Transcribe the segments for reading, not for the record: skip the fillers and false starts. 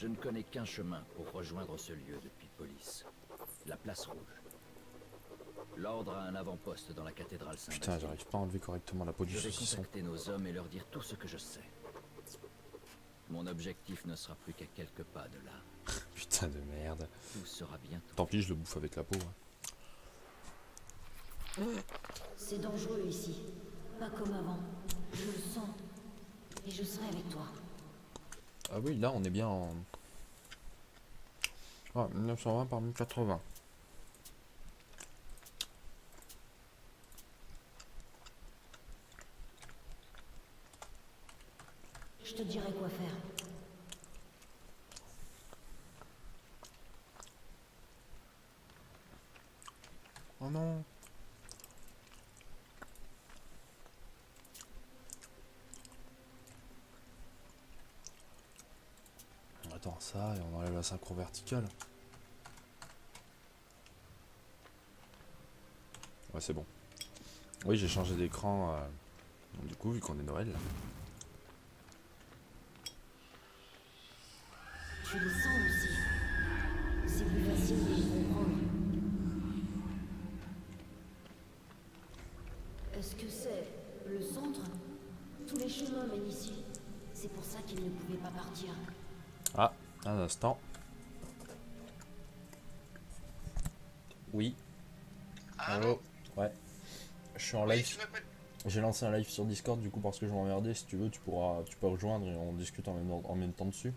Je ne connais qu'un chemin pour rejoindre ce lieu depuis Police. La place rouge. L'ordre a un avant-poste dans la cathédrale Saint-Basile. Putain, j'arrive pas à enlever correctement la peau du Je vais saucisson. contacter nos hommes et leur dire tout ce que je sais. Mon objectif ne sera plus qu'à quelques pas de là. Putain de merde. Tout sera bientôt. Tant pis, je le bouffe avec la peau. Hein. C'est dangereux ici. Pas comme avant. Je le sens. Et je serai avec toi. Ah oui, là on est bien en... Ah, 1920 par 1080. Je te dirai quoi faire. Oh non. Attends, ça, et on enlève la synchro verticale. Ouais, c'est bon. Oui, j'ai changé d'écran. Du coup, vu qu'on est Noël. Là. Tu les sens aussi. C'est plus facile de les comprendre. Est-ce que c'est le centre? Tous les chemins mènent ici. C'est pour ça qu'ils ne pouvaient pas partir. Ah, un instant. Oui. Allô? Ouais. Je suis en Oui, live. tu m'appelles? J'ai lancé un live sur Discord du coup parce que je m'emmerdais. Si tu veux, tu peux rejoindre et on discute en même temps dessus.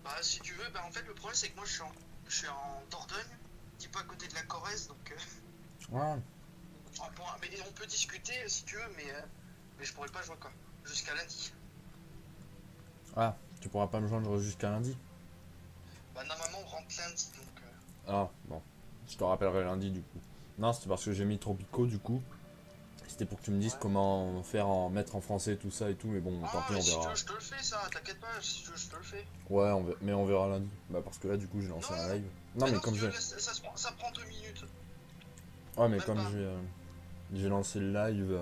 Bah si tu veux, bah en fait le problème c'est que moi je suis en Dordogne, un petit peu à côté de la Corrèze, donc Ouais. mais on peut discuter si tu veux, mais je pourrais pas jouer quoi, jusqu'à lundi. Ah, tu pourras pas me joindre jusqu'à lundi. Bah normalement on rentre lundi, donc Ah, bon. Je te rappellerai lundi du coup. Non, c'était parce que j'ai mis Tropico du coup. C'était pour que tu me dises ouais. comment mettre en français tout ça et tout, mais bon, tant pis, on mais si tu verra. veux je te le fais ça, t'inquiète pas, si tu veux je te le fais. Ouais, mais on verra lundi. Bah, parce que là, du coup, j'ai lancé Non, un live. Non, mais si comme tu j'ai. veux, ça prend 2 minutes. Ouais, mais même comme pas. j'ai lancé le live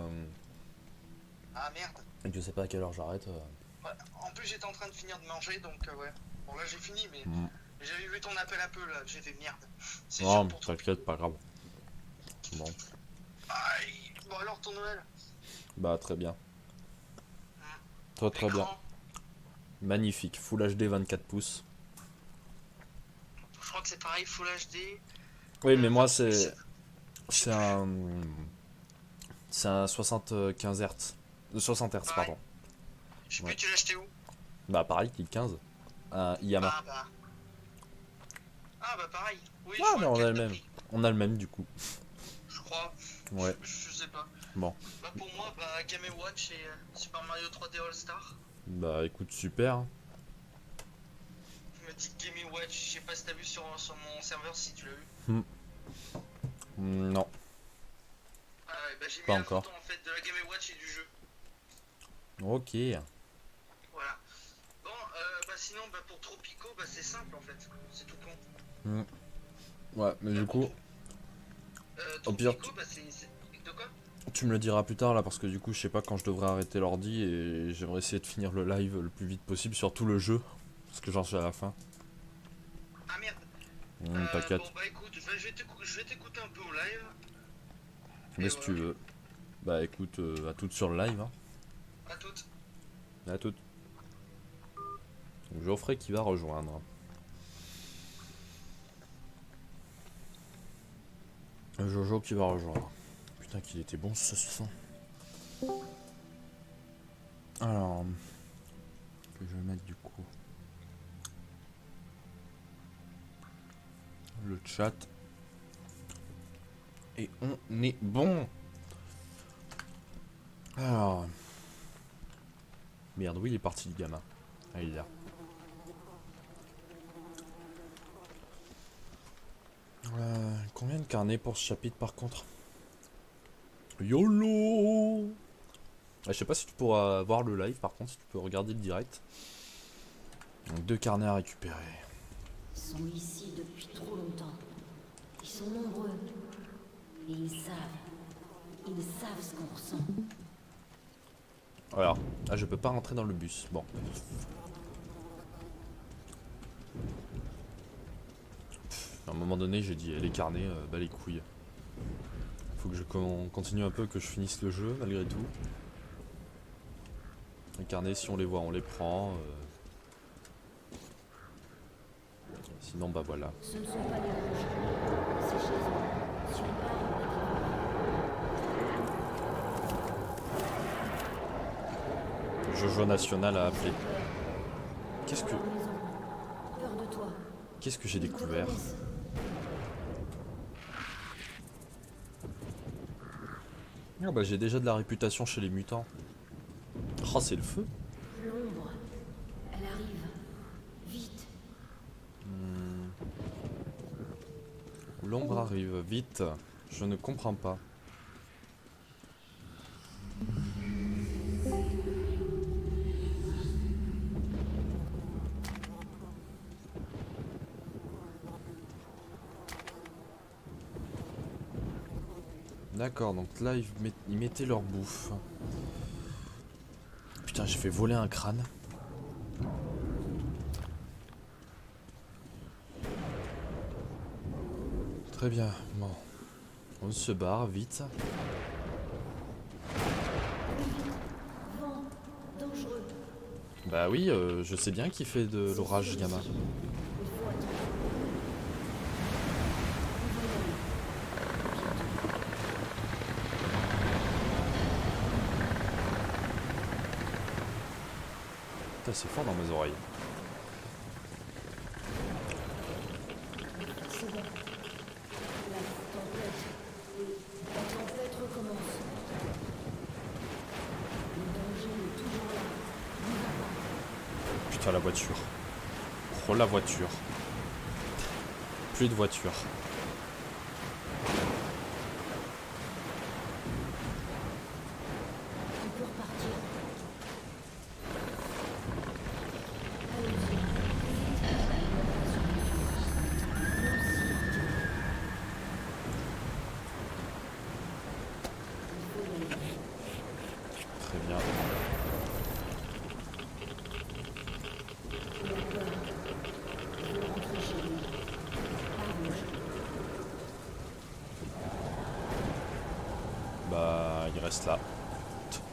Ah merde. et que je sais pas à quelle heure j'arrête. Ouais. En plus j'étais en train de finir de manger, donc ouais. Bon là j'ai fini, mais Mm. j'avais vu ton appel un peu là, j'ai fait merde. C'est Non, sûr pour toi. t'inquiète, pas grave. Bon, Aïe. Bon alors ton Noël. bah, très bien. Toi, très bien. Écran. Magnifique. Full HD 24 pouces. Je crois que c'est pareil, Full HD. Oui, mais moi, c'est. 27. C'est un. C'est un 75 Hz. 60 Hz, Pareil. pardon. Je sais Ouais. plus, tu l'as acheté où? Bah, pareil, clic 15. Un Yamaha. Ah bah pareil. Oui, Ah, je mais vois on a lequel le t'as même. pris. On a le même du coup. Je crois. Ouais. Je sais pas. Bon. Bah pour moi, bah Game & Watch et Super Mario 3D All Star. Bah, écoute, super. Je me dis Game & Watch, je sais pas si t'as vu sur mon serveur si tu l'as vu. Non, Ah ouais, bah j'ai mis pas la encore. photo en fait de la Game & Watch et du jeu. Ok. Voilà. Bon, bah sinon, bah pour Tropico, bah c'est simple en fait. C'est tout con. Ouais, mais du coup, au pire, Tropico, bah c'est... De quoi? tu me le diras plus tard là parce que du coup, je sais pas quand je devrais arrêter l'ordi et j'aimerais essayer de finir le live le plus vite possible, surtout le jeu. Parce que j'en suis à la fin. Ah merde. T'inquiète. Bon bah écoute, je vais t'écouter un peu au live. Mais Et si voilà. tu veux. Bah écoute, à toutes sur le live. Hein. À toutes. À toutes. Donc, Geoffrey qui va rejoindre. Jojo qui va rejoindre. Putain qu'il était bon ce saucisson. Alors, que je vais mettre du coup le chat. Et on est bon. Alors. Merde, oui, il est parti le gamin. Ah, il est là. Combien de carnets pour ce chapitre par contre? YOLO! Je sais pas si tu pourras voir le live par contre, si tu peux regarder le direct. Donc 2 carnets à récupérer. Ils sont ici depuis trop longtemps. Ils sont nombreux. Et ils savent. Ils savent ce qu'on ressent. Voilà. Ah, je peux pas rentrer dans le bus. Bon. moment donné, j'ai dit, les carnets, bah les couilles. Faut que je continue un peu, que je finisse le jeu, malgré tout. Les carnets, si on les voit, on les prend. Sinon, bah voilà. Ce ne sont pas les rouges. C'est chez eux. Si on part, on est Jojo National a appelé. Qu'est-ce que... peur de toi. Qu'est-ce que j'ai Ils te découvert? connaissent. Ah bah j'ai déjà de la réputation chez les mutants. Oh, c'est le feu. L'ombre. Elle arrive. Vite. L'ombre arrive, vite. Je ne comprends pas. D'accord, donc là ils mettaient leur bouffe. Putain, j'ai fait voler un crâne. Très bien, bon. On se barre vite. Vent. Dangereux. Bah oui, je sais bien qu'il fait de l'orage, gamin. Il faut attendre. Putain, c'est fort dans mes oreilles. C'est bon. La tempête recommence. Le danger est toujours là. N'y va pas. Putain, la voiture. Oh, la voiture. Plus de voiture. On peut repartir. Allons-y. Très bien. Rentrer chez lui. À rouge. Bah, il reste là.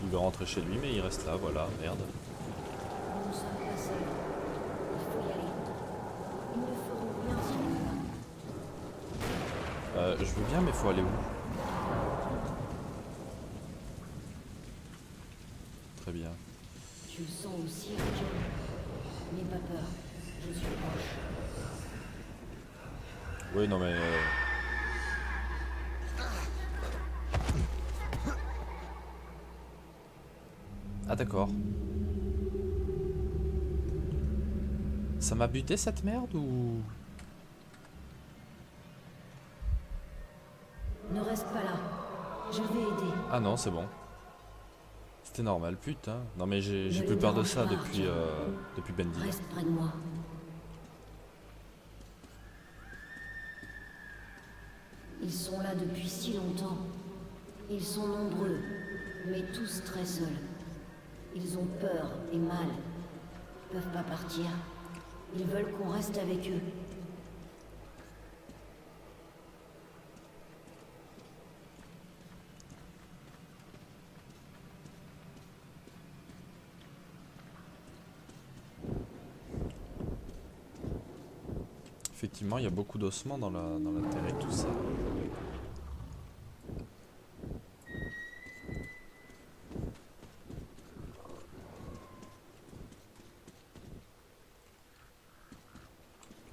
Il veut rentrer chez lui, mais il reste là, voilà, merde. Nous ne sommes pas seuls. Il faut y aller. Ils ne feront rien si on y va. Je veux bien, mais faut aller où? Très bien. Tu le sens aussi, John. N'aie pas peur. Je suis proche. Oui, non, mais... Ah, d'accord. Ça m'a buté cette merde ou... Ne reste pas là. Je vais aider. Ah non, c'est bon. C'était normal, putain. Non mais j'ai Ne plus les peur de dérange ça pas, depuis, Arthur. depuis Bendy. Reste près de moi. Ils sont là depuis si longtemps. Ils sont nombreux, mais tous très seuls. Ils ont peur et mal. Ils peuvent pas partir. Ils veulent qu'on reste avec eux. Effectivement, il y a beaucoup d'ossements dans la terre et tout ça.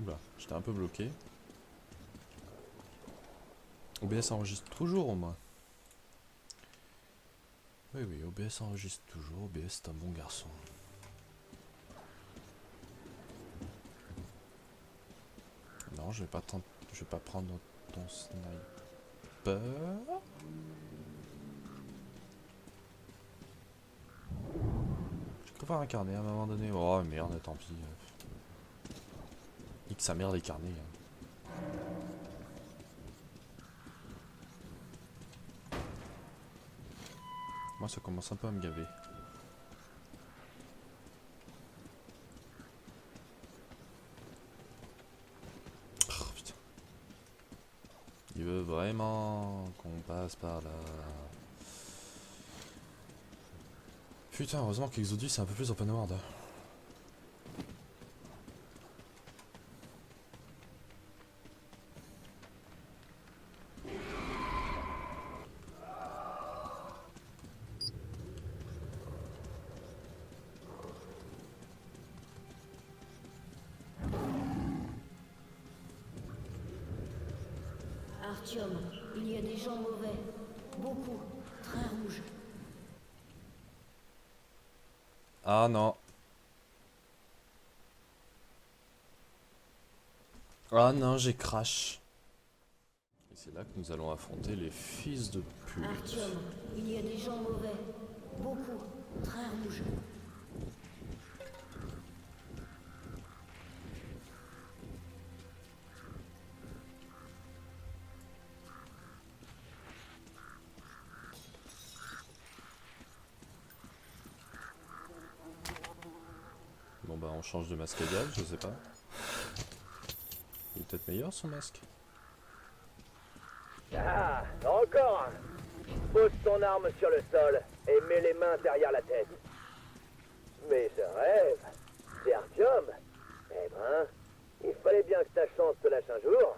Oula, j'étais un peu bloqué. OBS enregistre toujours au moins. Oui, oui, OBS enregistre toujours. OBS est un bon garçon. Non, je vais pas prendre ton sniper. Je cru voir un carnet à un moment donné. Oh merde, tant pis. Nique sa mère les carnets. Hein. Moi ça commence un peu à me gaver. Oh putain. vraiment qu'on passe par là? Putain, heureusement qu'Exodus c'est un peu plus open world. Artyom, il y a des gens mauvais. Beaucoup. Très rouges. Ah non. Ah non, j'ai crash. Et c'est là que nous allons affronter les fils de pute. Artyom, il y a des gens mauvais. Beaucoup. Très rouges. Bon bah on change de masque égal, je sais pas. Il est peut-être meilleur son masque. Ah, encore un. Pose ton arme sur le sol et mets les mains derrière la tête. Mais je rêve. C'est Artyom. Eh ben, il fallait bien que ta chance te lâche un jour.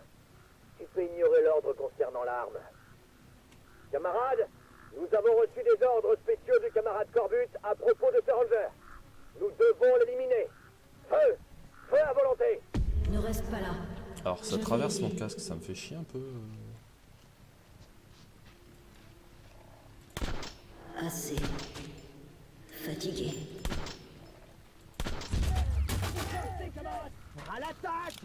Tu peux ignorer l'ordre concernant l'arme. Camarades, nous avons reçu des ordres spéciaux du camarade Corbutt à propos de ce ranger. Nous devons l'éliminer. Feu! Feu à volonté! Ne reste pas là. Alors ça Je traverse vais mon aider. casque, ça me fait chier un peu. Assez. Fatigué. À l'attaque!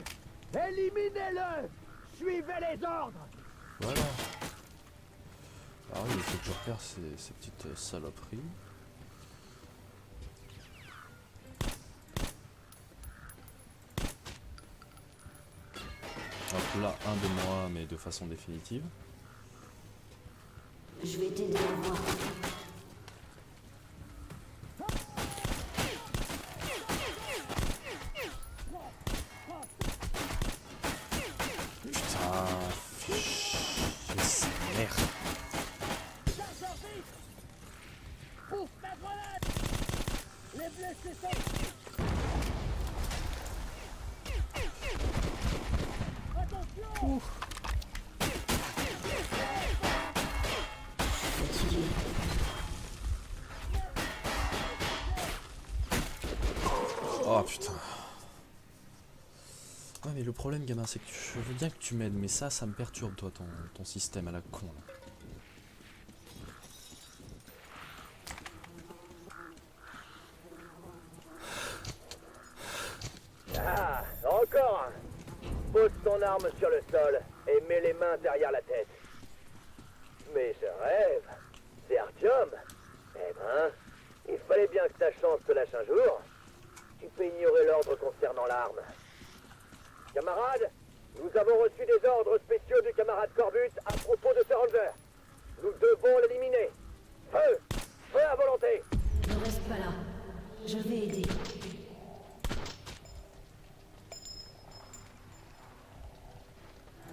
Éliminez-le! Suivez les ordres! Voilà. Alors oui, il faut que je repère ces petites saloperies. Hop là, un de moi, mais de façon définitive. Je vais t'aider à voir. Putain, fiche sa merde. Fatigué. Oh putain. Ouais mais le problème gamin c'est que je veux bien que tu m'aides mais ça me perturbe toi ton système à la con là. Ah, encore un. Pose ton arme sur le sol et mets les mains derrière la tête. Mais je rêve. C'est Artyom. Eh ben, il fallait bien que ta chance te lâche un jour. Tu peux ignorer l'ordre concernant l'arme. Camarades, nous avons reçu des ordres spéciaux du camarade Corbutt à propos de ce ranger. Nous devons l'éliminer. Feu! Feu à volonté! Ne reste pas là. Je vais aider.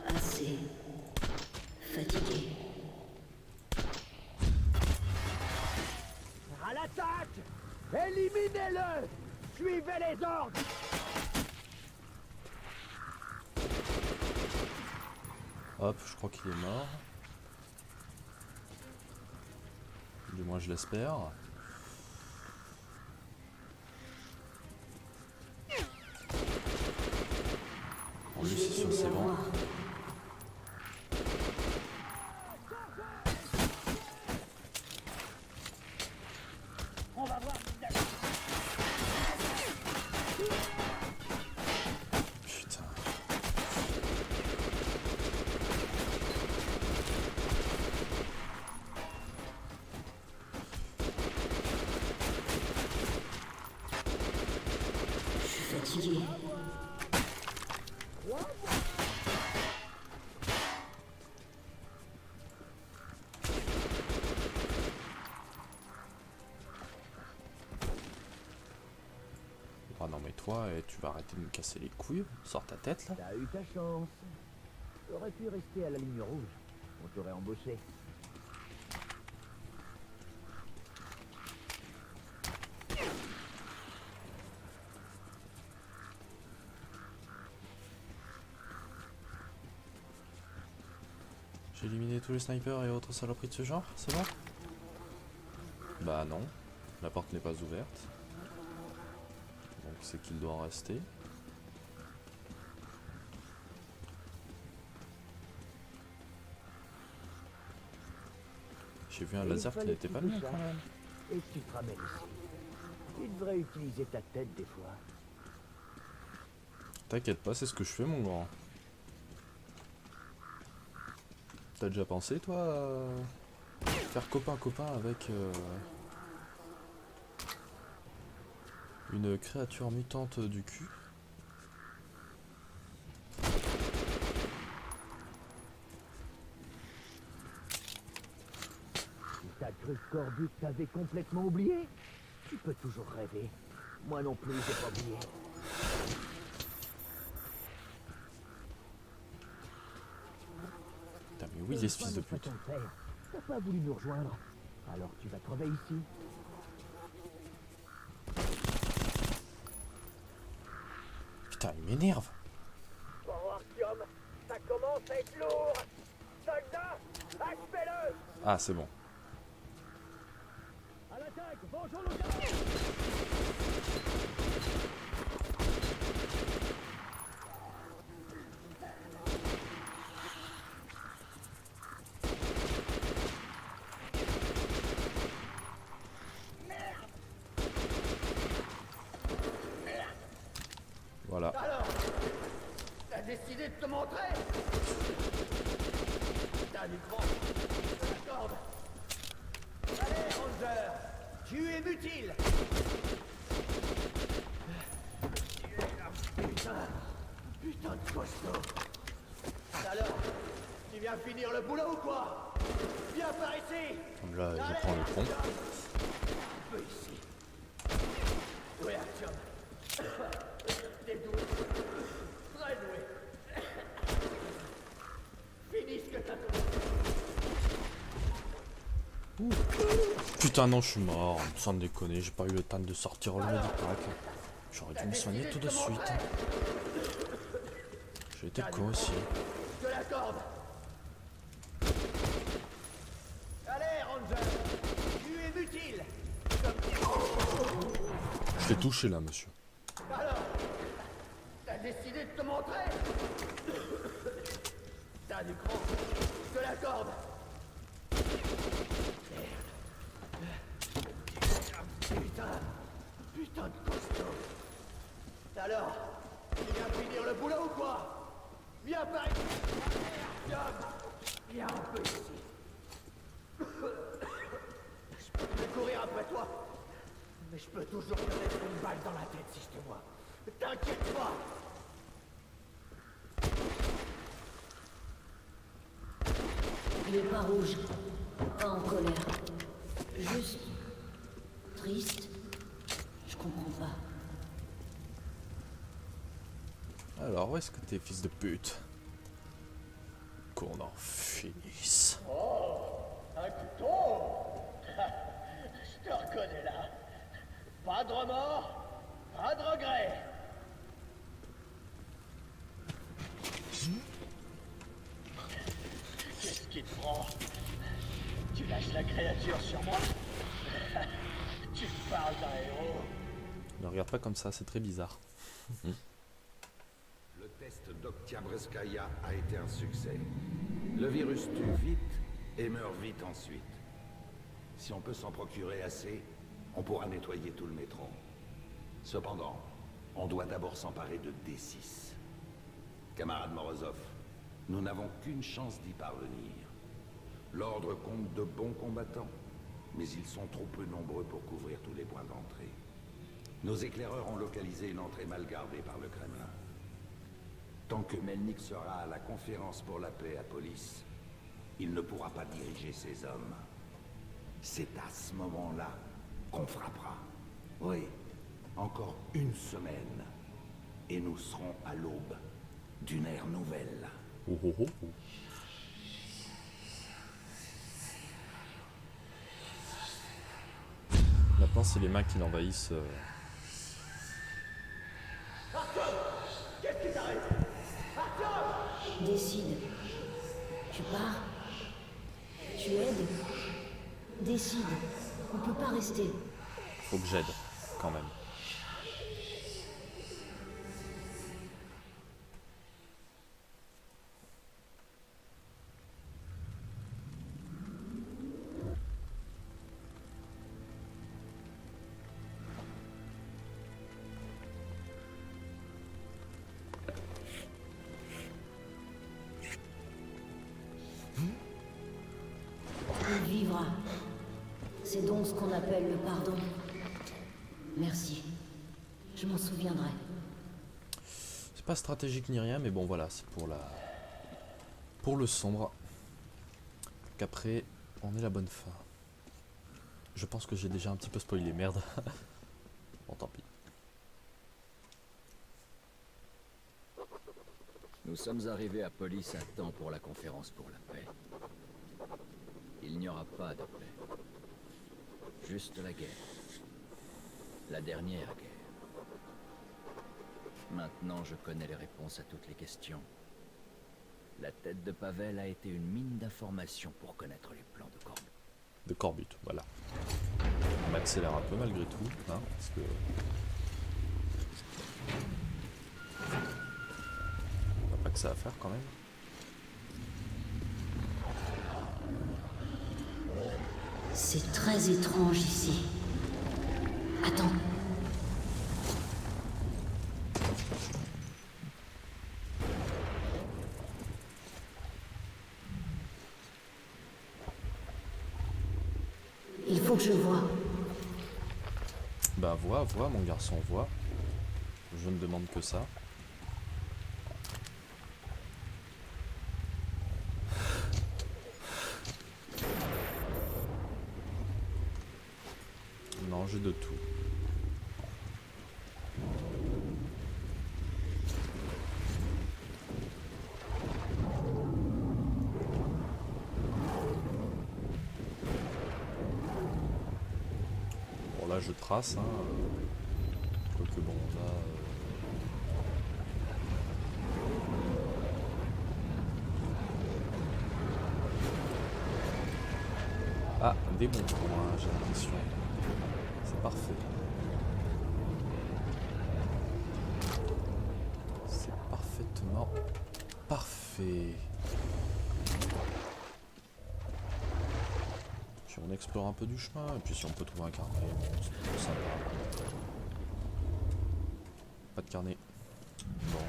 Assez. Fatigué. À l'attaque! Éliminez-le! Suivez les ordres! Hop, je crois qu'il est mort. Du moins je l'espère. Bon, lui Je vais c'est sûr t'aider c'est à bon. voir. Putain. Je suis fatigué. Ah non mais toi, tu vas arrêter de me casser les couilles. Sors ta tête là. T'as eu ta chance. T'aurais pu rester à la ligne rouge. On t'aurait embauché. J'ai éliminé tous les snipers et autres saloperies de ce genre, c'est bon? Bah non, la porte n'est pas ouverte. Donc c'est qu'il doit en rester. J'ai vu un laser qui n'était pas le mien quand même. Et tu te ramènes ici. Tu devrais utiliser ta tête des fois. T'inquiète pas, c'est ce que je fais mon grand. T'as déjà pensé toi à faire copain-copain avec une créature mutante du cul? T'as cru que Corby t'avait complètement oublié? Tu peux toujours rêver. Moi non plus, j'ai pas oublié. Putain mais oui, les fils de pute. T'as pas voulu nous rejoindre. Alors tu vas crever ici. Putain, il m'énerve. Bon, Artyom, ça commence à être lourd. Soldat, achevez-le. Ah c'est bon. À l'attaque, bonjour le gars. Voilà. Alors, t'as décidé de te montrer? T'as du cran, de la corde. Allez, Ranger, tu es mutile. Putain de costaud. Alors, tu viens finir le boulot ou quoi? Viens par ici. Comme là, je prends le tronc. Un peu ici. Oui, Artyom. T'es doué. Très doué. Finis ce que t'as fait. Putain non, je suis mort. Sans déconner, j'ai pas eu le temps de sortir le medipack. J'aurais dû me soigner tout de suite. J'ai été con aussi. Je te l'accorde. Allez, Ranger. Tu es mutile. Je l'ai touché là, monsieur. Alors, t'as décidé de te montrer? T'as du cran. Je te l'accorde. Putain de costaud. Alors, tu viens finir le boulot ou quoi? Viens par ici. Artyom, viens un peu ici. Je peux courir après toi, mais je peux toujours te mettre une balle dans la tête si je te vois. T'inquiète pas. Il est pas rouge, pas en colère. Juste triste. Je comprends pas. Alors, où est-ce que t'es, fils de pute? Qu'on en finisse. Un couteau. Je te reconnais là. Pas de remords, pas de regrets. Qu'est-ce qui te prend? Tu lâches la créature sur moi? Tu me parles d'un héros. Ne regarde pas comme ça, c'est très bizarre. Le test d'Oktyabrskaya a été un succès. Le virus tue vite et meurt vite ensuite. Si on peut s'en procurer assez, on pourra nettoyer tout le métro. Cependant, on doit d'abord s'emparer de D6. Camarade Morozov, nous n'avons qu'une chance d'y parvenir. L'ordre compte de bons combattants, mais ils sont trop peu nombreux pour couvrir tous les points d'entrée. Nos éclaireurs ont localisé une entrée mal gardée par le Kremlin. Tant que Melnik sera à la conférence pour la paix à Police, il ne pourra pas diriger ses hommes. C'est à ce moment-là qu'on frappera. Oui, encore une semaine, et nous serons à l'aube d'une ère nouvelle. Oh oh oh. Maintenant, c'est les mains qui l'envahissent. Décide. Tu pars. Tu aides. Décide. On peut pas rester. Faut que j'aide, quand même. Il vivra. C'est donc ce qu'on appelle le pardon. Merci. Je m'en souviendrai. C'est pas stratégique ni rien, mais bon voilà, c'est pour la... pour le sombre. Qu'après, on est la bonne fin. Je pense que j'ai déjà un petit peu spoilé, merde. Bon, tant pis. Nous sommes arrivés à Police à temps pour la conférence pour la paix. Il n'y aura pas de paix. Juste la guerre. La dernière guerre. Maintenant, je connais les réponses à toutes les questions. La tête de Pavel a été une mine d'informations pour connaître les plans de Corbut. De Corbut, voilà. On m'accélère un peu malgré tout, hein, parce que... on n'a pas que ça à faire quand même. C'est très étrange ici. Attends. Il faut que je voie. Bah vois, mon garçon, vois. Je ne demande que ça. Non, j'ai de tout. Bon là je trace, hein. Quoique bon là... Ah, des bons points, j'ai l'impression. C'est parfait. C'est parfaitement parfait. Puis on explore un peu du chemin, et puis si on peut trouver un carnet, bon, c'est plutôt sympa. Pas de carnet. Bon.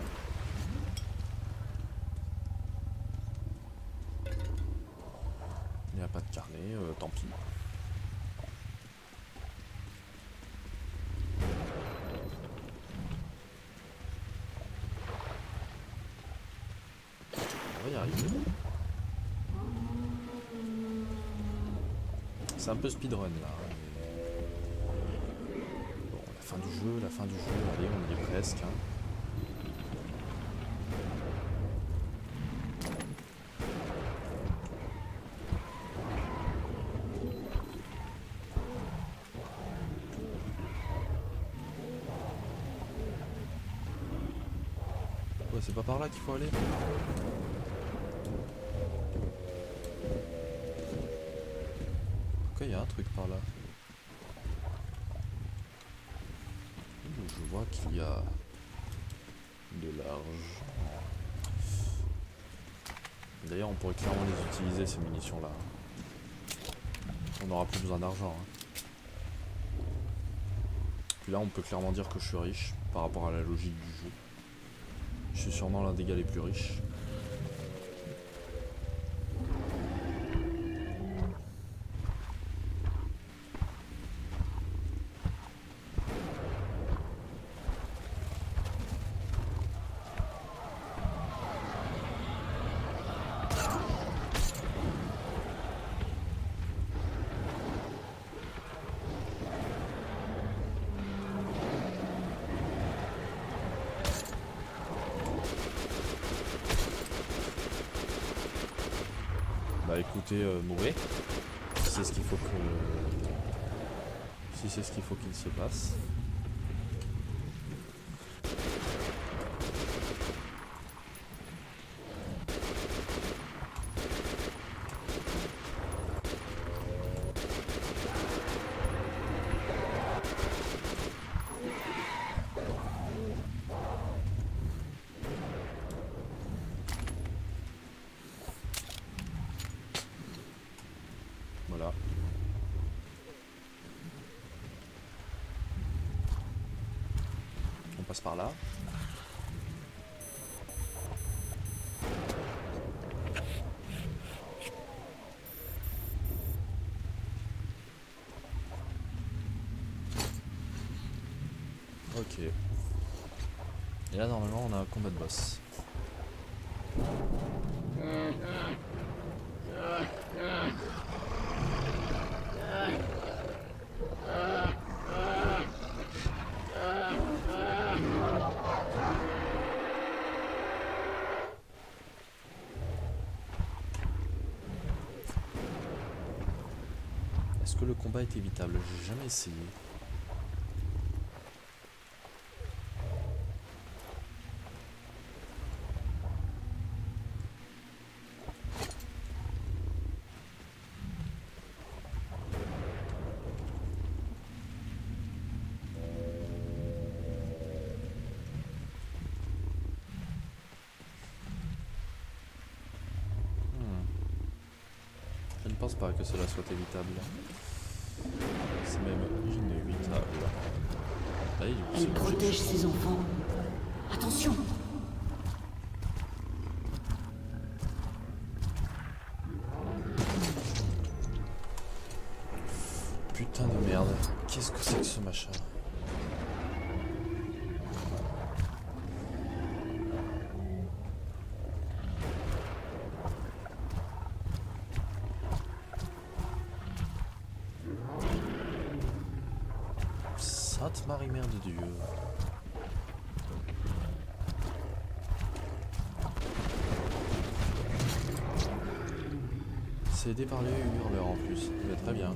Il n'y a pas de carnet, tant pis. On va y arriver. C'est un peu speedrun là. Bon, la fin du jeu, allez, on y est presque. Hein. Ouais, c'est pas par là qu'il faut aller. Il y a un truc par là. Je vois qu'il y a de l'argent. D'ailleurs, on pourrait clairement les utiliser, ces munitions-là. On n'aura plus besoin d'argent. Hein. Puis là, on peut clairement dire que je suis riche par rapport à la logique du jeu. Je suis sûrement l'un des gars les plus riches. Bah écoutez, mourrez. C'est ce qu'il faut que... si c'est ce qu'il faut qu'il se passe. Voilà. On passe par là. Ok. Et là normalement on a un combat de boss. Est-ce que le combat est évitable? J'ai jamais essayé. Je ne pense pas que cela soit évitable. C'est même inévitable. Allez, Elle protège ses enfants. Attention! Putain de merde. Qu'est-ce que c'est que ce machin? Sainte Marie-Mère de Dieu. C'est aidé par les hurleurs en plus. Mais très bien.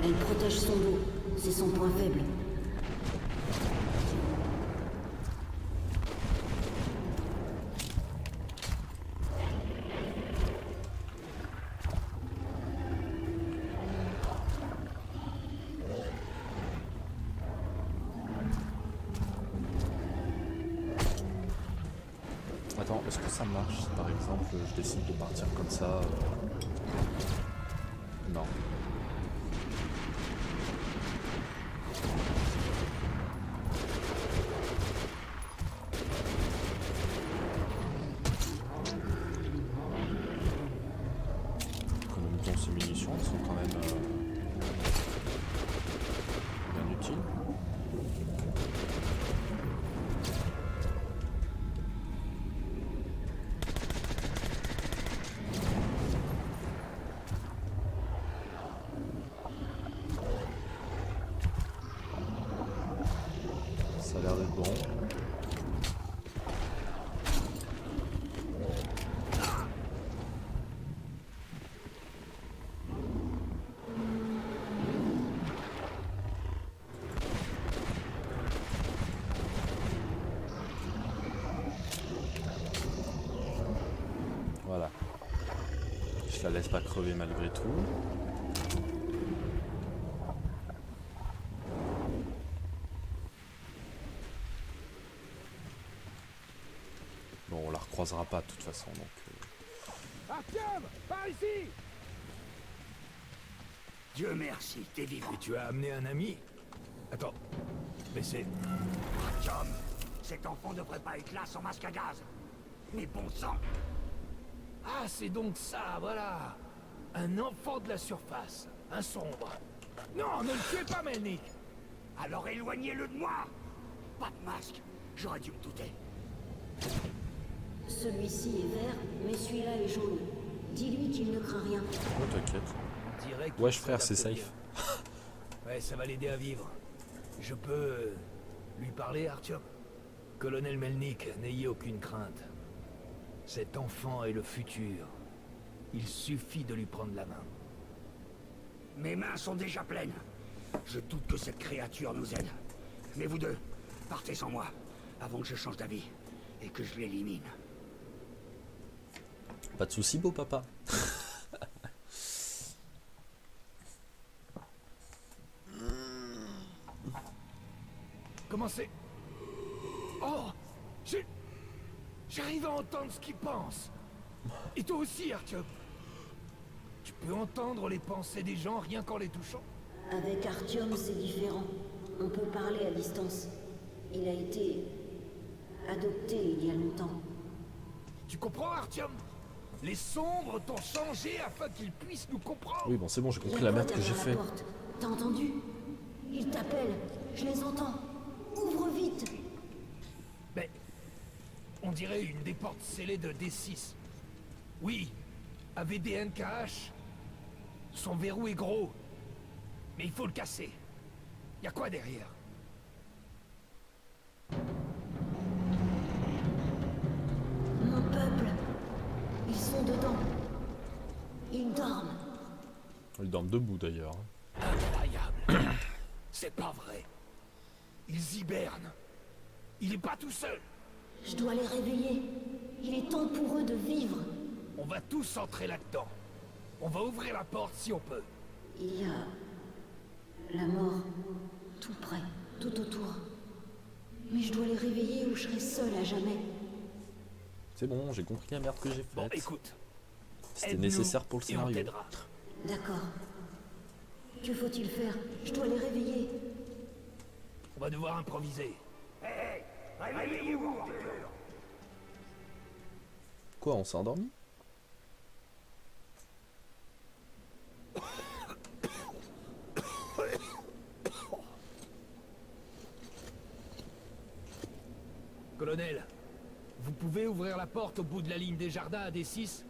Elle protège son dos. C'est son point faible. Attends, est-ce que ça marche si par exemple je décide de partir comme ça Non. Économisons ces munitions, elles sont quand même bien utiles. Ça a l'air d'être bon. Voilà. Je la laisse pas crever malgré tout. Bon, on la recroisera pas de toute façon, donc... Artyom, par ici! Dieu merci, t'es vivant. Et tu as amené un ami? Attends, mais c'est... Artyom, cet enfant devrait pas être là sans masque à gaz. Mais bon sang! Ah, c'est donc ça, voilà! Un enfant de la surface, un sombre. Non, ne le tuez pas, Melnik! Alors éloignez-le de moi! Pas de masque, j'aurais dû me douter. Celui-ci est vert, mais celui-là est jaune. Dis-lui qu'il ne craint rien. Oh, t'inquiète. On dirait qu'il Wesh frère, c'est s'adapte safe. bien. Ouais, ça va l'aider à vivre. Je peux lui parler, Artyom? Colonel Melnik, n'ayez aucune crainte. Cet enfant est le futur. Il suffit de lui prendre la main. Mes mains sont déjà pleines. Je doute que cette créature nous aide. Mais vous deux, partez sans moi, avant que je change d'avis et que je l'élimine. Pas de soucis, beau papa. Comment c'est? Oh! J'arrive à entendre ce qu'il pense. Et toi aussi, Artyom. Tu peux entendre les pensées des gens rien qu'en les touchant. Avec Artyom, c'est différent. On peut parler à distance. Il a été adopté il y a longtemps. Tu comprends, Artyom? Les sombres t'ont changé afin qu'ils puissent nous comprendre. Oui, bon, c'est bon, j'ai Il y compris a la quoi merde que j'ai derrière fait. la porte? T'as entendu? Ils t'appellent. Je les entends. Ouvre vite. Mais on dirait une des portes scellées de D6. Oui, AVDNKH. Son verrou est gros. Mais il faut le casser. Y a quoi derrière? Mon peuple. Ils sont dedans. Ils dorment. Ils dorment debout d'ailleurs. Incroyable. C'est pas vrai. Ils hibernent. Il est pas tout seul. Je dois les réveiller. Il est temps pour eux de vivre. On va tous entrer là-dedans. On va ouvrir la porte si on peut. Il y a la mort tout près, tout autour. Mais je dois les réveiller ou je serai seule à jamais. C'est bon, j'ai compris la merde que j'ai Bon, faite. écoute. C'était aide-nous nécessaire pour le et on scénario. t'aidera. D'accord. Que faut-il faire? Je dois les réveiller. On va devoir improviser. Réveillez-vous, Arthur. Quoi, on s'est endormi? Colonel, vous pouvez ouvrir la porte au bout de la ligne des jardins à D6?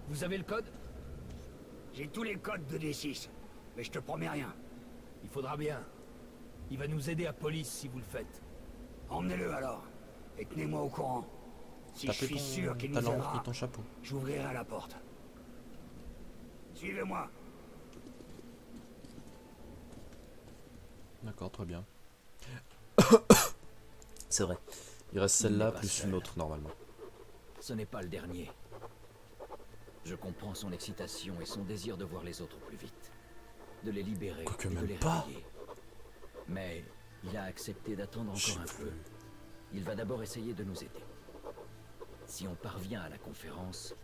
Vous avez le code? J'ai tous les codes de D6, mais je te promets rien. Il faudra bien. Il va nous aider à police si vous le faites. Emmenez-le alors, et tenez-moi au courant. Si je Tapez suis sûr qu'il ta nous lampe aidera, et ton chapeau. j'ouvrirai la porte. Suivez-moi. D'accord, très bien. C'est vrai. Il reste Il celle-là n'est pas plus seul. une autre normalement. Ce n'est pas le dernier. Je comprends son excitation et son désir de voir les autres plus vite. De les libérer Quoique et de même les pas. réveiller. Mais il a accepté d'attendre Je encore un sais peu. Il va d'abord essayer de nous aider. Si on parvient à la conférence,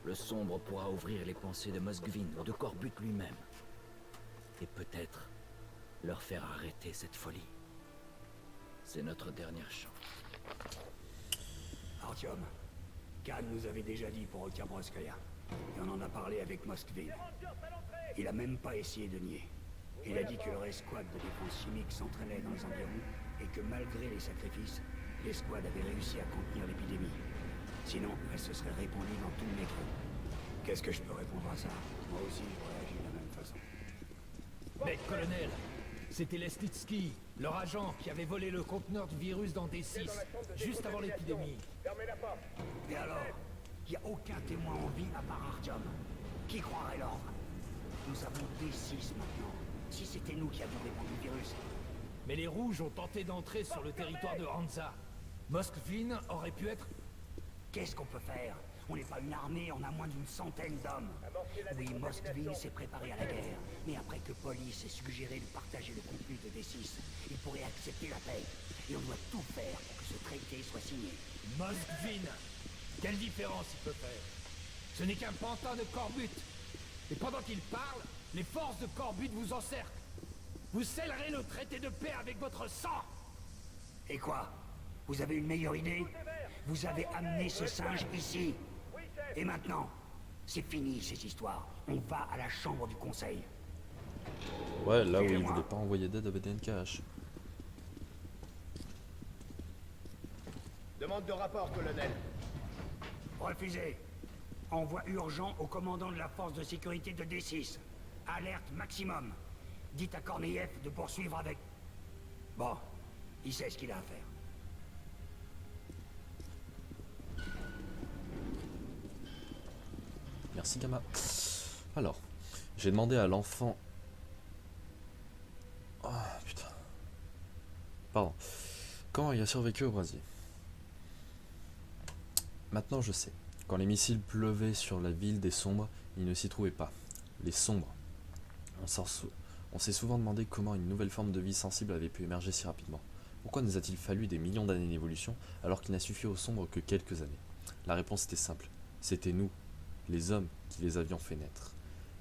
le sombre pourra ouvrir les pensées de Moskvin ou de Corbutt lui-même. Et peut-être leur faire arrêter cette folie. C'est notre dernière chance. Artyom, Khan nous avait déjà dit pour Otyabroskaya. Et on en a parlé avec Moskvin. Il a même pas essayé de nier. Il a dit que leur escouade de défense chimique s'entraînait dans les environs et que malgré les sacrifices, l'escouade avait réussi à contenir l'épidémie. Sinon, elle se serait répandue dans tout le métro. Qu'est-ce que je peux répondre à ça? Moi aussi, je réagis de la même façon. Mais, colonel, c'était Lestitsky, leur agent, qui avait volé le conteneur du virus dans D6, juste avant l'épidémie. Et alors, il n'y a aucun témoin en vie à part Artyom. Qui croirait l'ordre? Nous avons D6 maintenant. Si c'était nous qui avions répandu le virus, Mais les rouges ont tenté d'entrer sur le territoire de Hansa. Moskvin aurait pu être... qu'est-ce qu'on peut faire? On n'est pas une armée, on a moins d'une centaine d'hommes. Oui, Moskvin s'est préparé à la guerre, mais après que Police ait suggéré de partager le contenu de D6, il pourrait accepter la paix. Et on doit tout faire pour que ce traité soit signé. Moskvin! Quelle différence il peut faire? Ce n'est qu'un pantin de Corbutt. Et pendant qu'il parle, les forces de Corbutt vous encerclent. Vous scellerez le traité de paix avec votre sang! Et quoi? Vous avez une meilleure idée? Vous avez amené ce singe ici. Et maintenant, c'est fini ces histoires. On va à la chambre du conseil. Ouais, là où il voulait pas envoyer d'aide à VDNKH. Demande de rapport, colonel. Refusé. Envoi urgent au commandant de la force de sécurité de D6. Alerte maximum. Dites à Korneyev de poursuivre avec... Bon, il sait ce qu'il a à faire. Merci Gamma. Alors, j'ai demandé à l'enfant... Oh putain. Pardon. Comment il a survécu au brasier? Maintenant je sais. Quand les missiles pleuvaient sur la ville des Sombres, ils ne s'y trouvaient pas. Les Sombres. On s'est souvent demandé comment une nouvelle forme de vie sensible avait pu émerger si rapidement. Pourquoi nous a-t-il fallu des millions d'années d'évolution alors qu'il n'a suffi aux Sombres que quelques années? La réponse était simple. C'était nous, les hommes, qui les avions fait naître.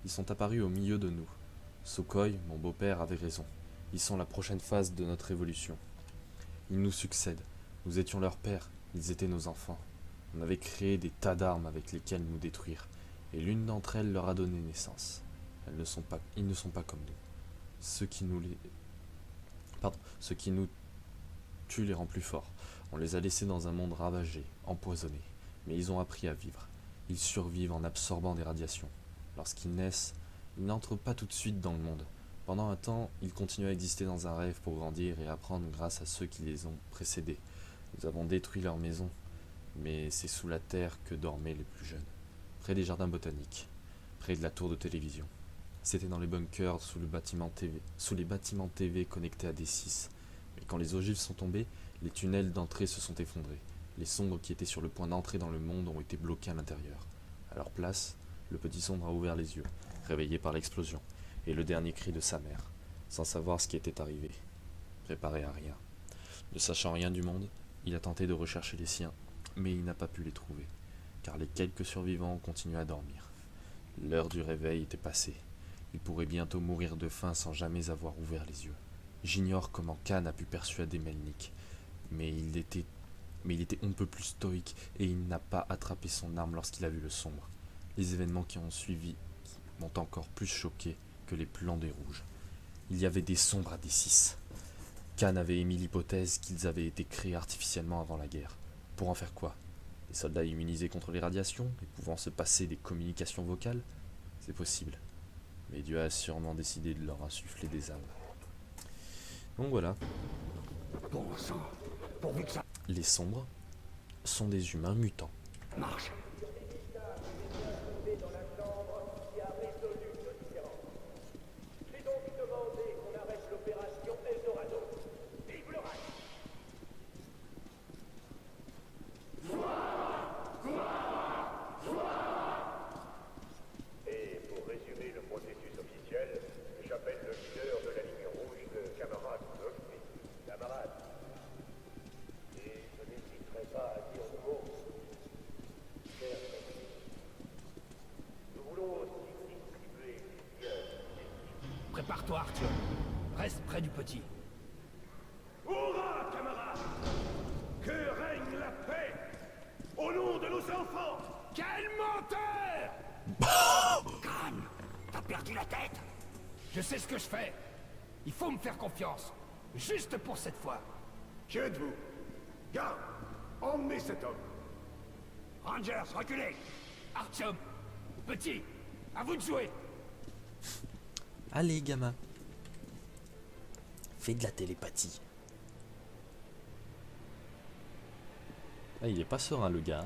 Ils sont apparus au milieu de nous. Sukhoi, mon beau-père, avait raison. Ils sont la prochaine phase de notre évolution. Ils nous succèdent. Nous étions leurs pères, ils étaient nos enfants. On avait créé des tas d'armes avec lesquelles nous détruire, et l'une d'entre elles leur a donné naissance. Ils ne sont pas comme nous. Ceux qui nous tuent les rend plus forts. On les a laissés dans un monde ravagé, empoisonné, mais ils ont appris à vivre. Ils survivent en absorbant des radiations. Lorsqu'ils naissent, ils n'entrent pas tout de suite dans le monde. Pendant un temps, ils continuent à exister dans un rêve pour grandir et apprendre grâce à ceux qui les ont précédés. Nous avons détruit leur maison, mais c'est sous la terre que dormaient les plus jeunes, près des jardins botaniques, près de la tour de télévision. C'était dans les bunkers sous les bâtiments TV connectés à D6. Mais quand les ogives sont tombées, les tunnels d'entrée se sont effondrés. Les Sombres qui étaient sur le point d'entrer dans le monde ont été bloqués à l'intérieur. À leur place, le petit Sombre a ouvert les yeux, réveillé par l'explosion, et le dernier cri de sa mère, sans savoir ce qui était arrivé, préparé à rien. Ne sachant rien du monde, il a tenté de rechercher les siens, mais il n'a pas pu les trouver, car les quelques survivants ont continué à dormir. L'heure du réveil était passée. Il pourrait bientôt mourir de faim sans jamais avoir ouvert les yeux. J'ignore comment Khan a pu persuader Melnik, mais il était on ne peut plus stoïque et il n'a pas attrapé son arme lorsqu'il a vu le Sombre. Les événements qui ont suivi m'ont encore plus choqué que les plans des Rouges. Il y avait des Sombres à D6. Khan avait émis l'hypothèse qu'ils avaient été créés artificiellement avant la guerre. Pour en faire quoi? Des soldats immunisés contre les radiations et pouvant se passer des communications vocales? C'est possible. Mais Dieu a sûrement décidé de leur insuffler des âmes. Donc voilà. Bon sang, pourvu que ça Les Sombres sont des humains mutants. marche. J'ai donc demandé qu'on arrête l'opération Eldorado. Vive le Reich! Et pour résumer le processus officiel, j'appelle le leader de la ligne rouge, le camarade Murphy. Camarade. Et je n'hésiterai pas à dire le mot. Chers amis, nous voulons aussi distribuer les biens. Prépare-toi, Arthur. Reste près du petit. Hurrah, camarades! Que règne la paix au nom de nos enfants! Quel menteur! Khan, t'as perdu la tête? Je sais ce que je fais. Il faut me faire confiance. Juste pour cette fois. Qui êtes-vous? Garde! Emmenez cet homme! Rangers, reculez! Artyom, petit, à vous de jouer. Allez, gamin. Fais de la télépathie. Ah, il est pas serein, le gars.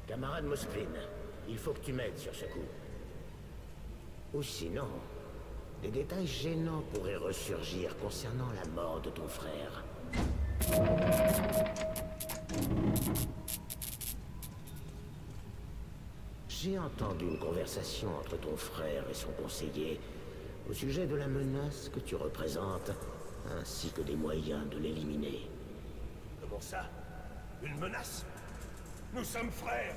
Camarade Moskvin, il faut que tu m'aides sur ce coup. Ou sinon, des détails gênants pourraient ressurgir concernant la mort de ton frère. J'ai entendu une conversation entre ton frère et son conseiller au sujet de la menace que tu représentes, ainsi que des moyens de l'éliminer. Comment ça? Une menace? Nous sommes frères!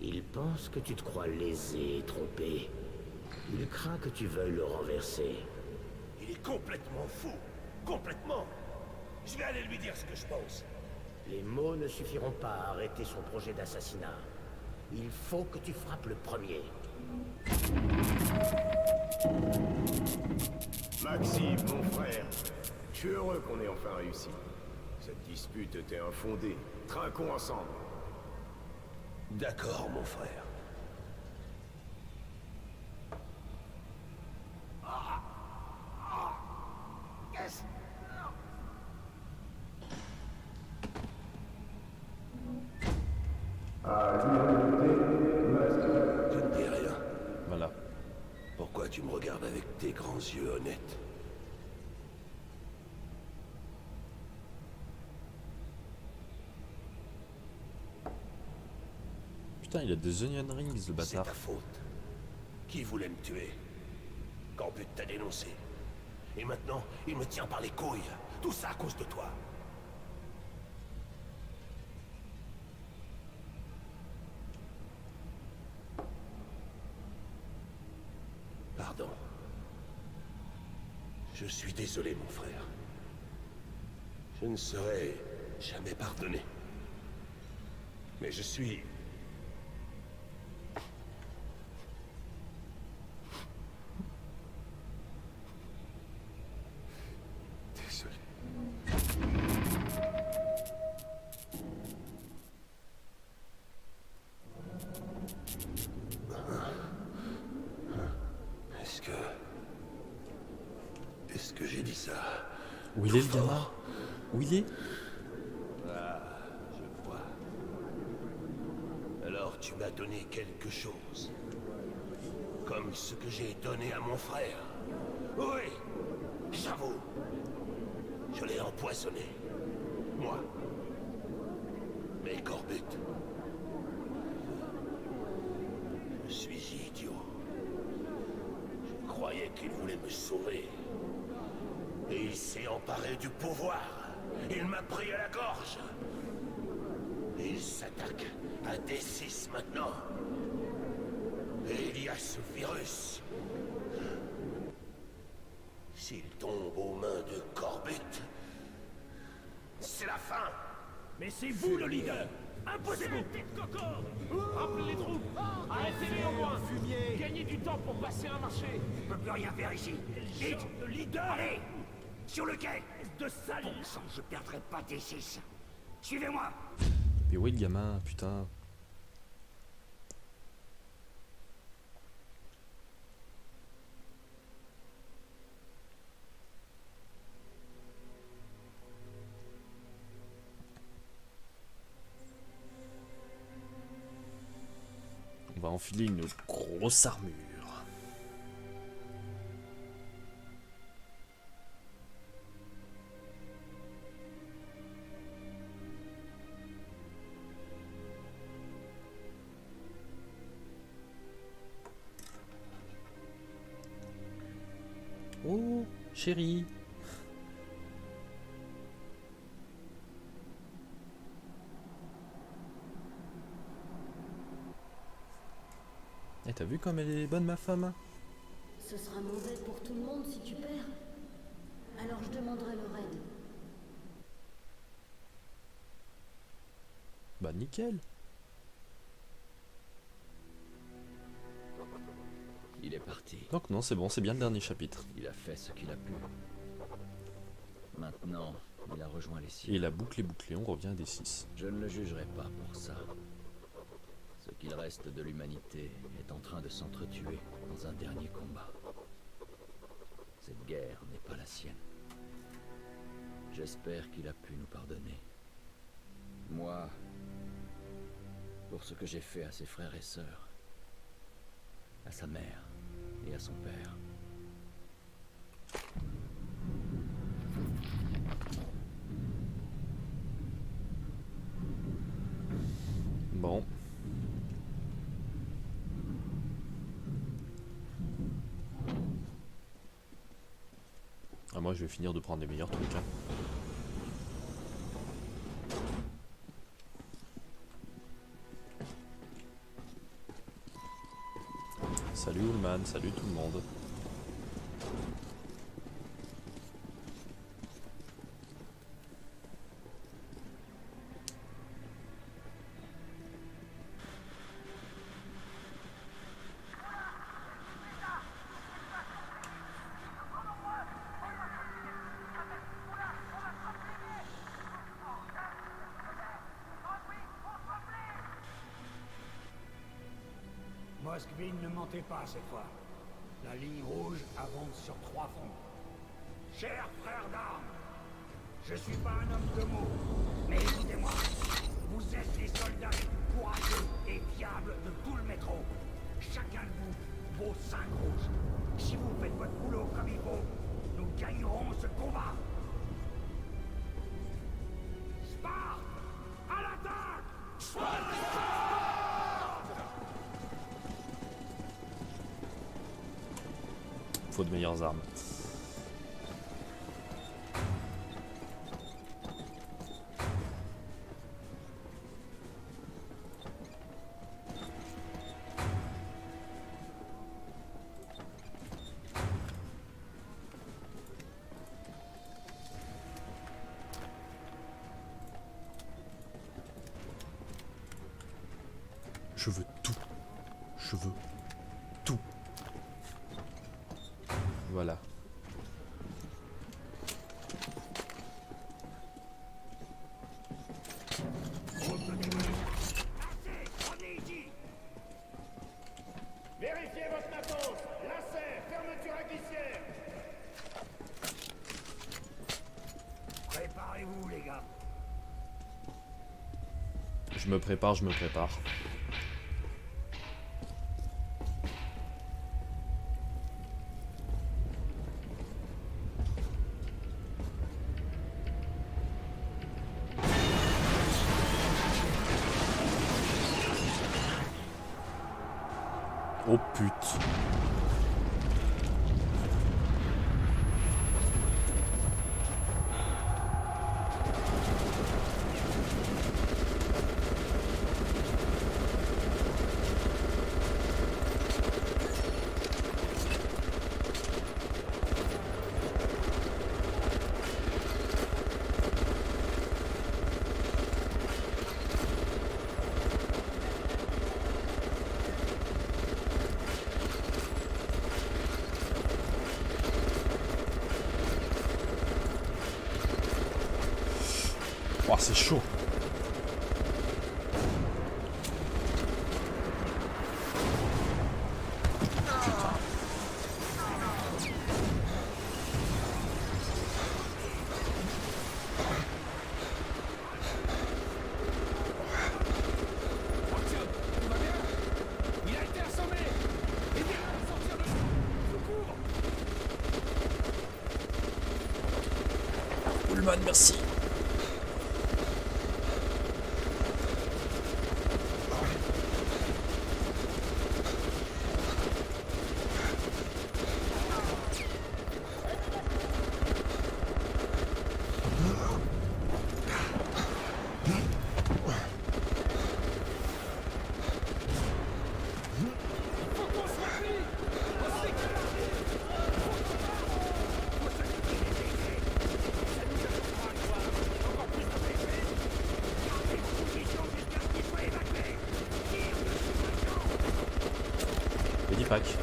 Il pense que tu te crois lésé et trompé. Il craint que tu veuilles le renverser. il est complètement fou. Complètement. Je vais aller lui dire ce que je pense. Les mots ne suffiront pas à arrêter son projet d'assassinat. Il faut que tu frappes le premier. Maxime, mon frère, je suis heureux qu'on ait enfin réussi. Cette dispute était infondée. Trinquons ensemble. D'accord, mon frère. Je ne dis rien. Voilà. Pourquoi tu me regardes avec tes grands yeux honnêtes? Putain, il a des onion rings, le C'est bâtard. ta faute. Qui voulait me tuer? Corbut t'a dénoncé. Et maintenant, il me tient par les couilles. Tout ça à cause de toi. Pardon. Je suis désolé, mon frère. Je ne saurais jamais pardonner. Mais je suis... désolé. Est-ce que j'ai dit ça? Où il est, le gamin? Où il est? Ah, je vois. Alors tu m'as donné quelque chose. Comme ce que j'ai donné à mon frère. Oui, j'avoue. Je l'ai empoisonné. Moi. Mais Corbut. Je suis idiot. Je croyais qu'il voulait me sauver. Et il s'est emparé du pouvoir. Il m'a pris à la gorge. Et il s'attaque à D6 maintenant. Et il y a ce virus. S'il tombe aux mains de Corbut, c'est la fin. Mais c'est vous le leader. Imposez-vous, petite coco. Rappelez les troupes. Arrêtez-les au moins. Gagnez du temps pour passer un marché. Je peux plus rien faire ici. Vite, le leader. Allez, sur le quai. De sale. Bon sang, je perdrai pas D6. Suivez-moi. Mais où est le gamin, putain? On va enfiler une grosse armure. Oh, chérie. Eh, t'as vu comme elle est bonne, ma femme? Ce sera mauvais pour tout le monde si tu perds. Alors je demanderai le raid. Bah, nickel. Il est parti. Donc non, c'est bon, c'est bien le dernier chapitre. Il a fait ce qu'il a pu. Maintenant, il a rejoint les Et siens. la boucle est bouclée, on revient à D6. Je ne le jugerai pas pour ça. Ce qu'il reste de l'humanité est en train de s'entretuer dans un dernier combat. Cette guerre n'est pas la sienne. J'espère qu'il a pu nous pardonner. Moi, pour ce que j'ai fait à ses frères et sœurs, à sa mère et à son père. Bon. Ah, moi je vais finir de prendre les meilleurs trucs. Hein. Salut Ullman, salut tout le monde. Moskvin ne mentait pas cette fois. La ligne rouge avance sur 3 fronts. Chers frères d'armes, je suis pas un homme de mots, mais écoutez-moi. Vous êtes les soldats les plus courageux et fiables de tout le métro. Chacun de vous vaut 5 rouges. Si vous faites votre boulot comme il faut, nous gagnerons ce combat. Sparte! À l'attaque! Faut de meilleures armes. Je veux tout. Je veux tout. Voilà. Vérifiez votre matos. Lacet, fermeture à glissière. Préparez-vous, les gars. Je me prépare, je me prépare. Oh pute. Oh, c'est chaud. Putain. Il a été assommé. Aidez-le à sortir de secours. Ullman, merci. Edipac.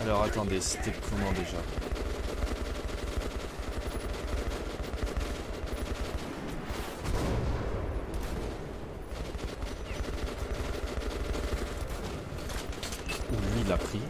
Alors attendez, c'était comment déjà? Où lui il a pris.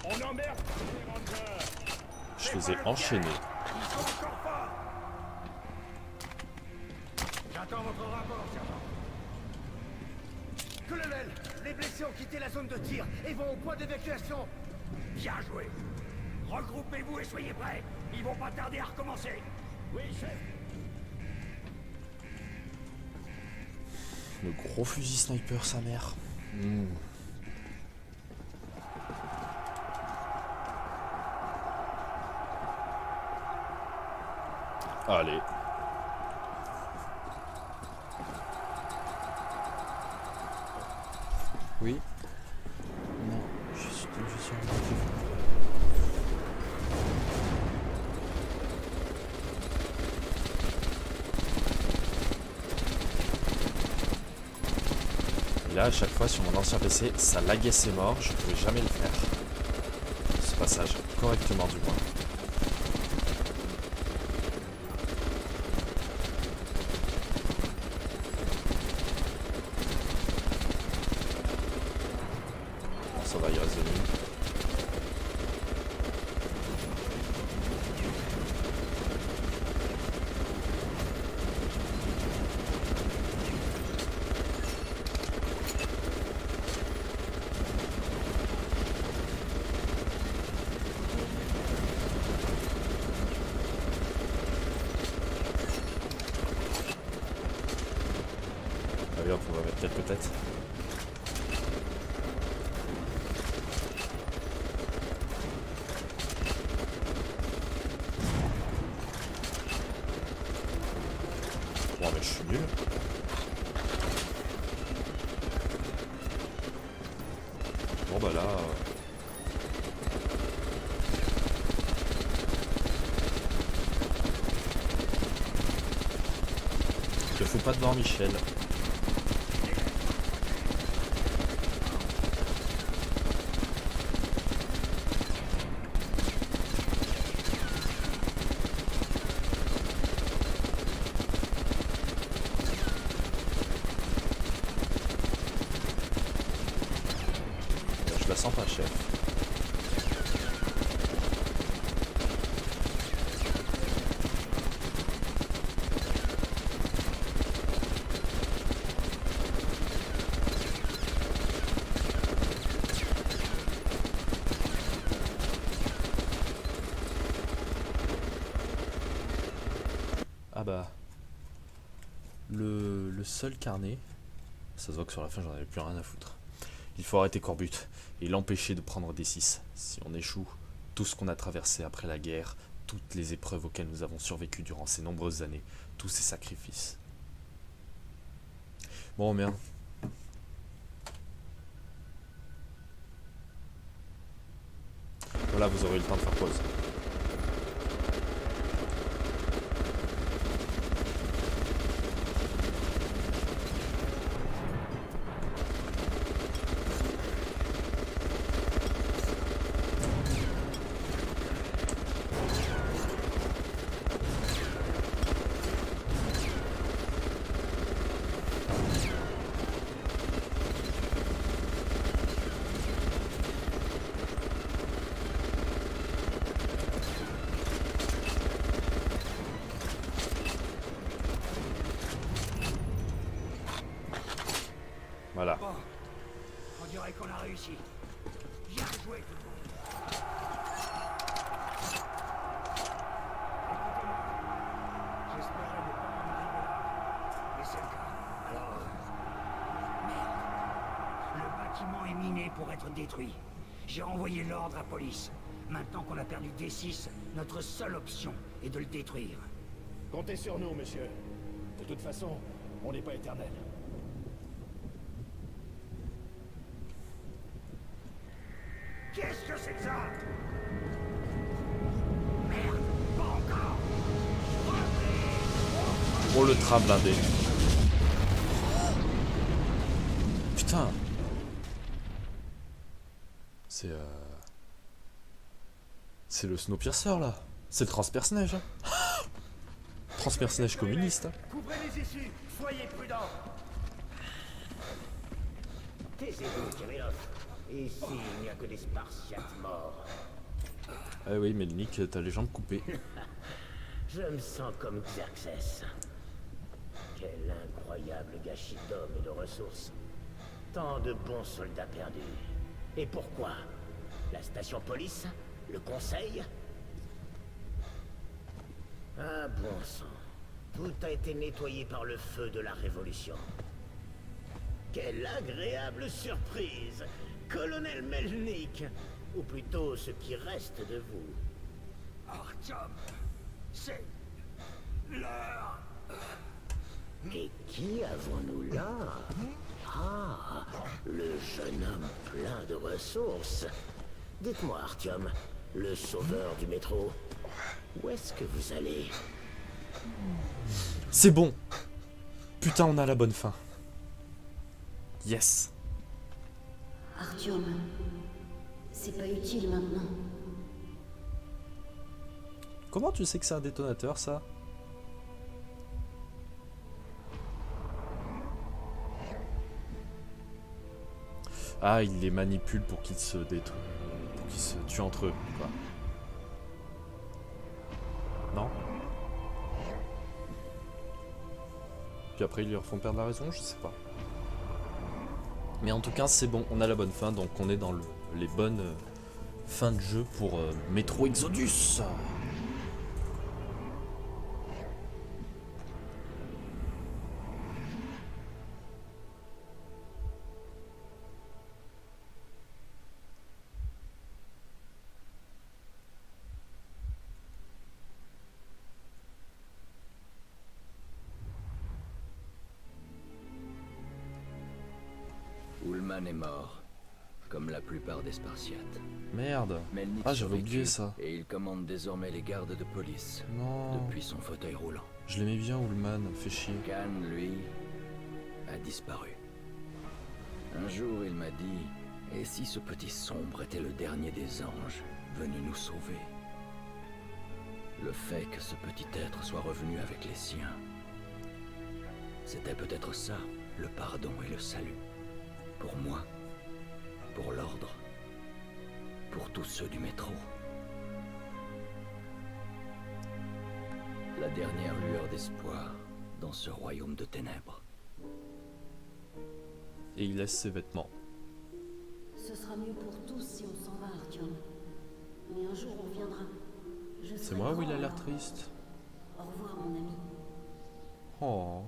On Je les ai enchaînés. J'attends votre rapport, sergent. Colonel, les blessés ont quitté la zone de tir et vont au point d'évacuation. Bien joué. Regroupez-vous et soyez prêts. Ils vont pas tarder à recommencer. Oui, chef. Le gros fusil sniper, sa mère. Allez. Oui. Non, je suis en rendez-vous. Et là, à chaque fois, sur mon ancien PC, ça laguait ses morts, je pouvais jamais le faire. Ce passage, correctement du moins. Ça va, il reste 2 minutes. Allez hop, on va mettre quelques têtes. Bon, mais je suis nul. Bon bah là... te fous pas devant Michel. Je la sens pas, chef. Ah bah... Le seul carnet... Ça se voit que sur la fin, j'en avais plus rien à foutre. Il faut arrêter Corbutte et l'empêcher de prendre des 6. Si on échoue, tout ce qu'on a traversé après la guerre, toutes les épreuves auxquelles nous avons survécu durant ces nombreuses années, tous ces sacrifices. Bon, merde. Voilà, vous aurez eu le temps de faire pause. Voilà. Bon, on dirait qu'on a réussi. Bien joué tout le monde. Écoutez-moi. J'espérais ne pas en arriver là. Mais c'est le cas. Alors... Merde. Le bâtiment est miné pour être détruit. J'ai envoyé l'ordre à police. Maintenant qu'on a perdu D6, notre seule option est de le détruire. Comptez sur nous, monsieur. De toute façon, on n'est pas éternel. Qu'est-ce que c'est que ça? Merde, pas encore. Oh, le train blindé. Putain. C'est le Snowpiercer là. C'est le transperce-neige. Hein. Transperce-neige communiste. Hein. Couvrez les issues, soyez prudents. Taisez-vous, Kirillov. Ici, il n'y a que des Spartiates morts. Ah oui, mais Nick, t'as les jambes coupées. Je me sens comme Xerxes. Quel incroyable gâchis d'hommes et de ressources. Tant de bons soldats perdus. Et pourquoi? La station police? Le conseil? Ah bon sang. Tout a été nettoyé par le feu de la Révolution. Quelle agréable surprise! Colonel Melnik! Ou plutôt ce qui reste de vous. Artyom, c'est l'heure. Mais qui avons-nous là? Ah, le jeune homme plein de ressources. Dites-moi, Artyom, le sauveur du métro, où est-ce que vous allez? C'est bon. Putain, on a la bonne fin. Yes. Artyom, c'est pas utile maintenant. Comment tu sais que c'est un détonateur, ça? Ah, il les manipule pour qu'ils se détruisent. Pour qu'ils se tuent entre eux, quoi. Non? Puis après, ils leur font perdre la raison, je sais pas. Mais en tout cas, c'est bon, on a la bonne fin, donc on est dans les bonnes fins de jeu pour Metro Exodus. Ullman est mort, comme la plupart des Spartiates. Merde. Melnik Ah, j'avais survécut, oublié ça. Et il commande désormais les gardes de police, Non. depuis son fauteuil roulant. Je l'aimais bien, Ullman, fait chier. Khan, lui, a disparu. Un jour, il m'a dit, et si ce petit sombre était le dernier des anges, venu nous sauver? Le fait que ce petit être soit revenu avec les siens, c'était peut-être ça, le pardon et le salut. Pour moi, pour l'ordre, pour tous ceux du métro. La dernière lueur d'espoir dans ce royaume de ténèbres. Et il laisse ses vêtements. Ce sera mieux pour tous si on s'en va, Artyom. Mais un jour on reviendra. C'est moi où il a l'air triste. Au revoir, mon ami. Oh.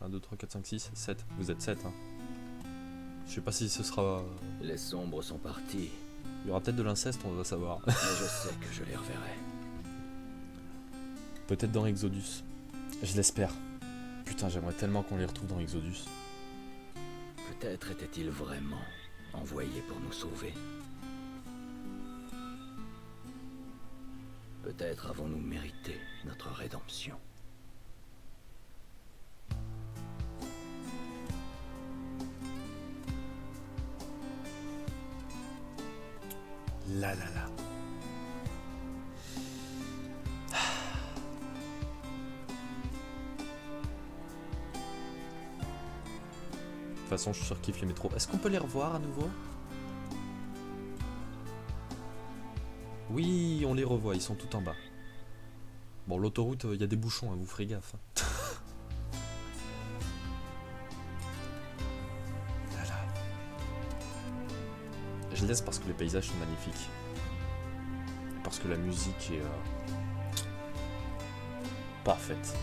1, 2, 3, 4, 5, 6, 7. Vous êtes 7, hein. Je sais pas si ce sera... Les sombres sont partis. Il y aura peut-être de l'inceste, on va savoir. Mais je sais que je les reverrai. Peut-être dans Exodus. Je l'espère. Putain, j'aimerais tellement qu'on les retrouve dans Exodus. Peut-être étaient-ils vraiment envoyés pour nous sauver. Peut-être avons-nous mérité notre rédemption. Là là là. De toute façon, je surkiffe les métros. Est-ce qu'on peut les revoir à nouveau? Oui, on les revoit, ils sont tout en bas. Bon, l'autoroute, il y a des bouchons, hein, vous ferez gaffe. Voilà. Je laisse parce que les paysages sont magnifiques. Parce que la musique est parfaite.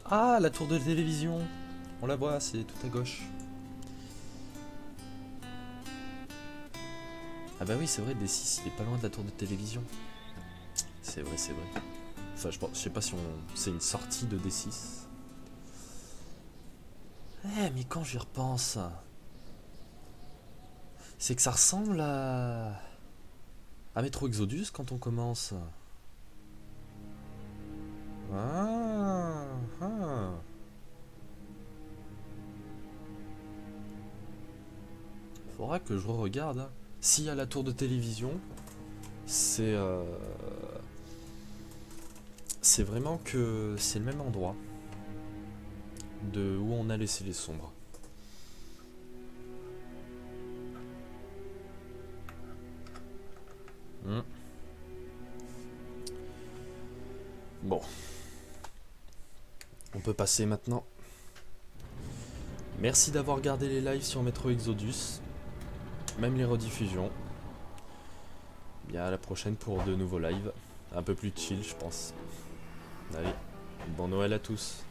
Ah, la tour de télévision. On la voit, c'est tout à gauche. Ah bah oui, c'est vrai, D6, il est pas loin de la tour de télévision. C'est vrai, c'est vrai. Enfin, je sais pas si c'est une sortie de D6. Eh, mais quand j'y repense, c'est que ça ressemble à Metro Exodus quand on commence. Ah, ah. Faudra que je re-regarde. Hein. S'il y a la tour de télévision, c'est vraiment que c'est le même endroit de où on a laissé les sombres. Bon. On peut passer maintenant. Merci d'avoir regardé les lives sur Metro Exodus. Même les rediffusions. Bien à la prochaine pour de nouveaux lives. Un peu plus chill, je pense. Allez, bon Noël à tous.